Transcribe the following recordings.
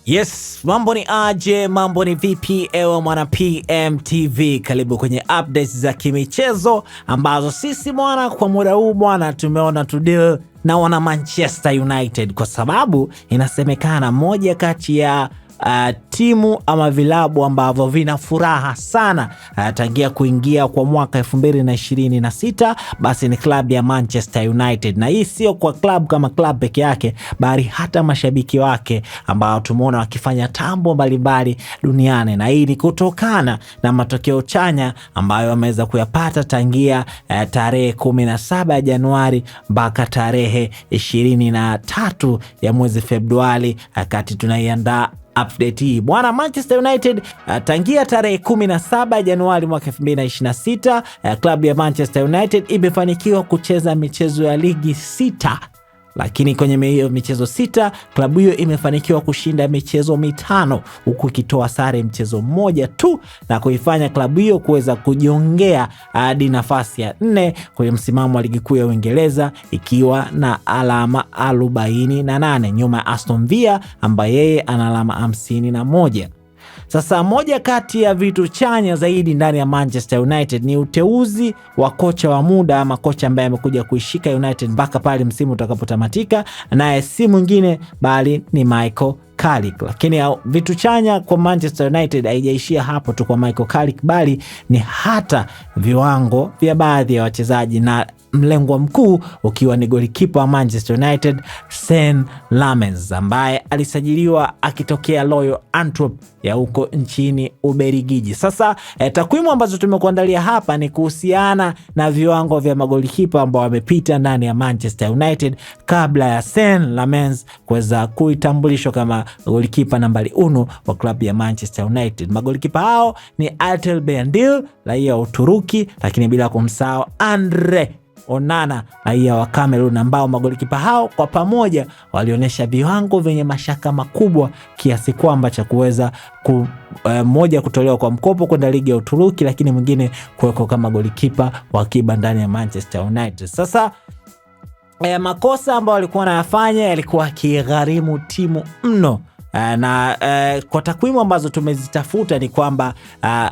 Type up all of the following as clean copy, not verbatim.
Yes, mambo ni aje, mambo ni vipi ewe mwana PMTV. Karibu kwenye updates za kimichezo ambazo sisi mwana kwa muda huu mwana tumeona deal na wana Manchester United, kwa sababu inasemekana moja kati ya timu ama vilabu ambavyo vina furaha sana tangia kuingia kwa mwaka 2026 basi ni klabu ya Manchester United. Na hii sio kwa klabu kama klabu peke yake, bali hata mashabiki wake ambao tumeona wakifanya tambo mbalimbali duniani, na hii ni kutokana na matokeo chanya ambayo wameweza kuyapata tangia tarehe 17 Januari mpaka tarehe 23 ya mwezi Februari, wakati tunaiandaa update hii. Bwana, Manchester United tangia tarehe 17 Januari mwaka 2026 klabu ya Manchester United imefanikiwa kucheza michezo ya ligi 6, lakini kwenye hiyo michezo 6 klabu hiyo imefanikiwa kushinda michezo 5 huku ikitoa sare mchezo mmoja tu, na kuifanya klabu hiyo kuweza kujiongea hadi nafasi ya 4 kwenye msimamo wa ligi kuu ya Uingereza ikiwa na alama 48 nyuma ya Aston Villa ambaye yeye ana alama 51. Sasa moja kati ya vitu chanya zaidi ndani ya Manchester United ni uteuzi wa kocha wa muda, ama kocha ambaye amekuja kuishika United mpaka pale msimu utakapotamatika, naye si mwingine bali ni Michael Carrick. Lakini vitu chanya kwa Manchester United haijaishia hapo tu kwa Michael Carrick, bali ni hata viwango vya baadhi ya wachezaji, na mlengwa mkuu ukiwa ni golikipa wa Manchester United Sen Lammens ambaye alisajiliwa akitokea Royal Antwerp ya huko nchini Ubelgiji. Sasa takwimu ambazo tumekuandalia hapa ni kuhusiana na viwango vya magolikipa ambao wamepita ndani ya Manchester United kabla ya Sen Lammens kuweza kuitambulishwa kama golikipa nambari 1 wa klabu ya Manchester United. Magolikipa hao ni Altel Bayandil raia wa Uturuki, lakini bila kumsahau Andre Onana raia wa Cameroon, ambao magolikipa hao kwa pamoja walionyesha viwango vyenye mashaka makubwa kiasi kwamba cha kuweza mmoja kutolewa kwa mkopo kwenda ligi ya Uturuki, lakini mwingine kuwekwa kama golikipa wa akiba ndani ya Manchester United. Sasa makosa ambayo walikuwa wanayafanya yalikuwa kigharimu timu mno. Na kwa takwimu ambazo tumezitafuta ni kwamba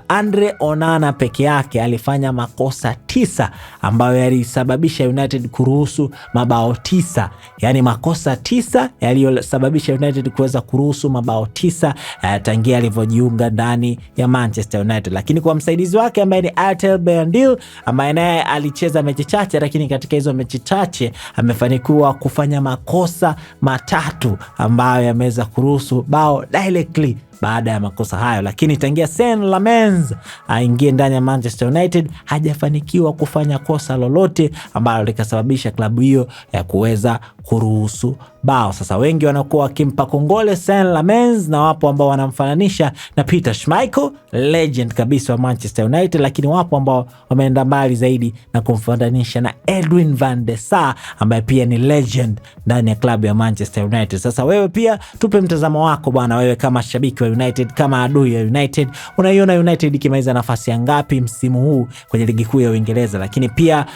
Andre Onana peke yake alifanya makosa 9 ambayo yalisababisha United kuruhusu mabao 9. Yani makosa 9 yaliyosababisha United kuweza kuruhusu mabao 9 tangia alivyojiunga ndani ya Manchester United. Lakini kwa msaidizi wake ambaye ni Altel Bayandil, ambaye naye alicheza mechi chache, lakini katika hizo mechi chache amefanikiwa kufanya makosa 3 ambayo yameweza kuruhusu bao directly baada ya makosa hayo. Lakini tangia Sen Lammens aingie ndani ya Manchester United hajafanikiwa kufanya kosa lolote ambalo likasababisha klabu hiyo ya kuweza kuruhusu bao. Sasa wengi wanakuwa wakimpa kongole Sen Lammens, na wapo ambao wanamfananisha na Peter Schmeichel, legend kabisa wa Manchester United, lakini wapo ambao wameenda mbali zaidi na kumfananisha na Edwin van der Sar ambaye pia ni legend ndani ya klabu ya Manchester United. Sasa wewe pia tupe mtazamo wako bwana, wewe kama shabiki wa United, kama adui ya United, unaiona United ikimaliza nafasi ya ngapi msimu huu kwenye ligi kuu ya Uingereza? Lakini pia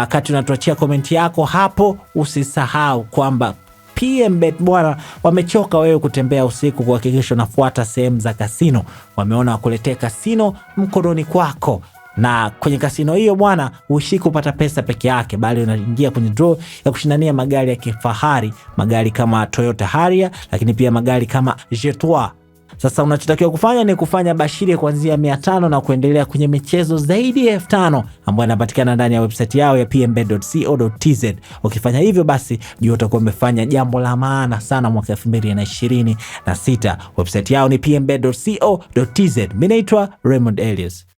kati unatuachia komenti yako hapo, usisahau kwamba PMBet bwana wamechoka wewe kutembea usiku kuhakikisha unafuata sehemu za kasino. Wameona wakuletea kasino mkononi kwako, na kwenye kasino hiyo bwana ushiki kupata pesa peke yake, bali unaingia kwenye draw ya kushindania magari ya kifahari, magari kama Toyota Harrier, lakini pia magari kama Jaguar. Sasa unachotakiwa kufanya ni kufanya bashiri kuanzia 500 na kuendelea kwenye michezo zaidi ya 5000 ambayo inapatikana ndani ya website yao ya pmbet.co.tz. Ukifanya hivyo basi jua utakuwa umefanya jambo la maana sana mwaka 2026. Website yao ni pmbet.co.tz. Mimi naitwa Raymond Elias.